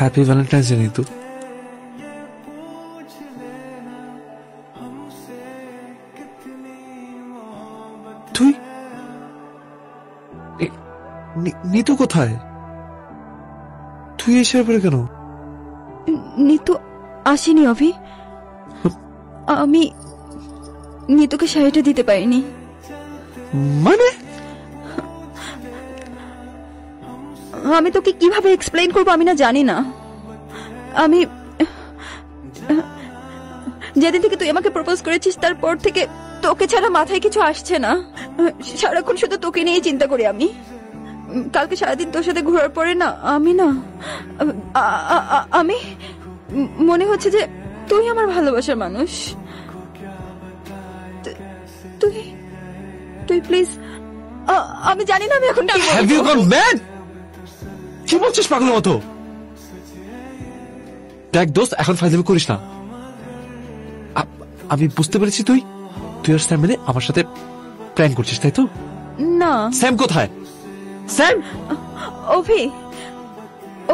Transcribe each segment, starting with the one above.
Happy Valentine's day Nitu. তুই নিতু কোথায়? তুই এসে পড়ে কেন? নিতু আসেনি অভি। আমি নিতুকে শাড়িটা দিতে পারিনি। মানে আমি তোকে কিভাবে এক্সপ্লেইন করবো আমি না জানি না। আমি যেদিন থেকে তুই আমাকে প্রপোজ করেছিস তারপর থেকে তোকে ছাড়া মাথায় কিছু আসছে না। সারাক্ষণ শুধু তোকে নিয়ে চিন্তা করি আমি। কালকে সারাদিন তোর সাথে ঘোরার পরে না আমি মনে হচ্ছে যে তুই আমার ভালোবাসার মানুষ। তুই তুই প্লিজ। আমি জানি না আমি এখন কি বলছিস পাগলের মতো? দেখ দোস্ত, এখন ফাইজলামি করিস না। আমি বুঝতে পেরেছি তুই আর স্যাম মিলে আমার সাথে প্ল্যান করছিস, তাই তো? না। স্যাম কোথায়? স্যাম।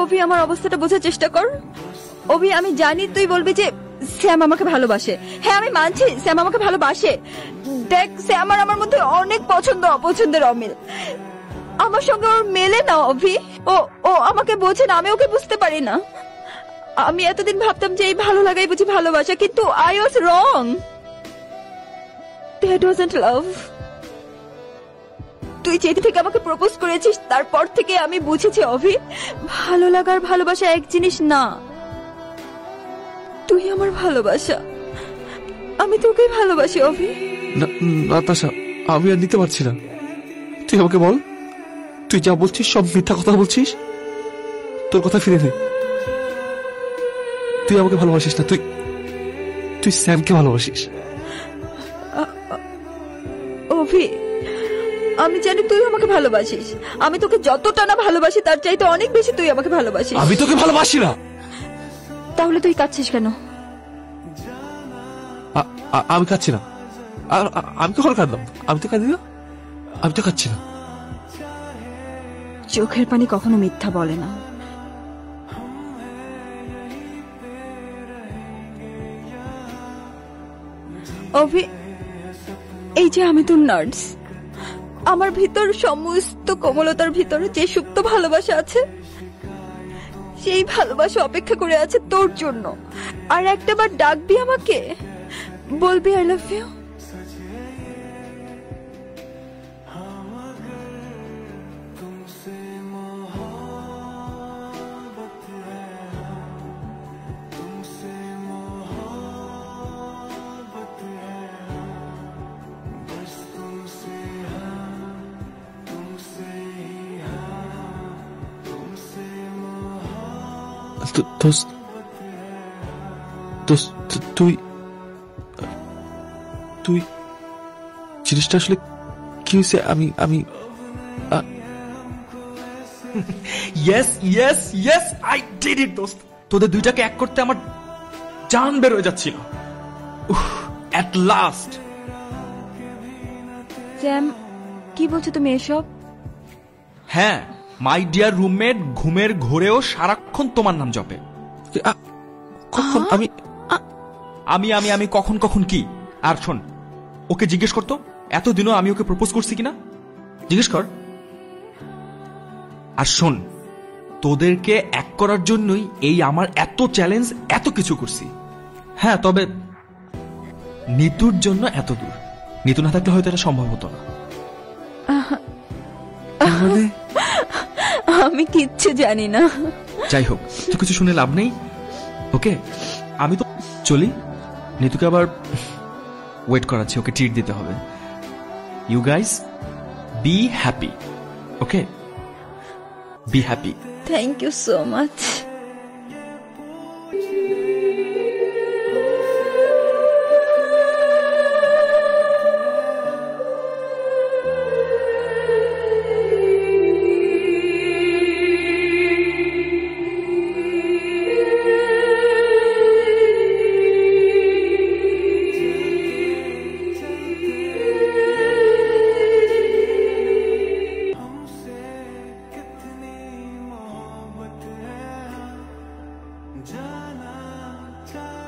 অভি আমার অবস্থাটা বোঝার চেষ্টা কর। অভি আমি জানি তুই বলবি যে স্যাম আমাকে ভালোবাসে। হ্যাঁ আমি মানছি স্যাম আমাকে ভালোবাসে। দেখ স্যাম আর আমার মধ্যে অনেক পছন্দ অপছন্দের অমিল। আমার সঙ্গে ওর মেলে না অভি। ও আমাকে বোঝে না, আমি ওকে বুঝতে পারি না। আমি এতদিন ভাবতাম যে এই ভালো লাগাই বুঝি ভালোবাসা, কিন্তু I was wrong. That wasn't love. তুই যেদিন থেকে আমাকে প্রপোজ করেছিস তারপর থেকে আমি বুঝেছি অভি, ভালো লাগার ভালোবাসা এক জিনিস না। তুই আমার ভালোবাসা, আমি তোকেই ভালোবাসি অভি। নাতাশা, আমি আর নিতে পারছি না। তুই আমাকে বল, তুই যা বলছিস সব মিথ্যা কথা বলছিস। তোর কথা ফিরে নে। তুই আমাকে ভালোবাসিস না, তুই স্যামকে ভালোবাসিস। অভি আমি জানি তুই আমাকে ভালোবাসিস। আমি তোকে যতটা না ভালোবাসি তার চাইতে অনেক বেশি তুই আমাকে ভালোবাসিস। আমি তোকে ভালোবাসি না। তাহলে তুই কাঁদছিস কেন? আমি কাঁদছি না। আমি কখন কাঁদলাম? আমি তো কাঁদি না। আমি তো কাঁদছি না। চোখের পানি কখনো মিথ্যা বলে না। অভি এই যে আমি তোর নার্স, আমার ভিতর সমস্ত কোমলতার ভিতরে যে সুপ্ত ভালোবাসা আছে সেই ভালোবাসা অপেক্ষা করে আছে তোর জন্য। আর একটাবার ডাকবি আমাকে, বলবি আই লাভ ইউ। তুই জিনিসটা আসলে কি হয়েছে? আমি yes yes yes I did it দোস্ত। তোদের দুইটাকে এক করতে আমার জান বের হয়ে যাচ্ছিল। At last. স্যাম কি বলছো তুমি এসব? হ্যাঁ, মাই ডিয়ার রুমমেট ঘুমের ঘোরেও সারাক্ষণ তোমার নাম জপে। কখন? আমি কখন কখন কি? আর শোন, ওকে জিজ্ঞেস করতো এতদিনও আমি ওকে প্রপোজ করছি কিনা, জিজ্ঞেস কর। আর শোন, তোদেরকে এক করার জন্যই এই আমার এত চ্যালেঞ্জ, এত কিছু করছি। হ্যাঁ, তবে নিতুর জন্য এত দূর। নিতু না থাকলে হয়তো এটা সম্ভব হতো না। আমি কিচ্ছু জানি না। যাই হোক, তো কিছু শুনে লাভ নেই। ওকে, আমি তো চলি। নিতুকে আবার ওয়েট করাচ্ছি, ওকে ট্রিট দিতে হবে। You guys be happy, okay? Be happy. Thank you so much. জানা চাই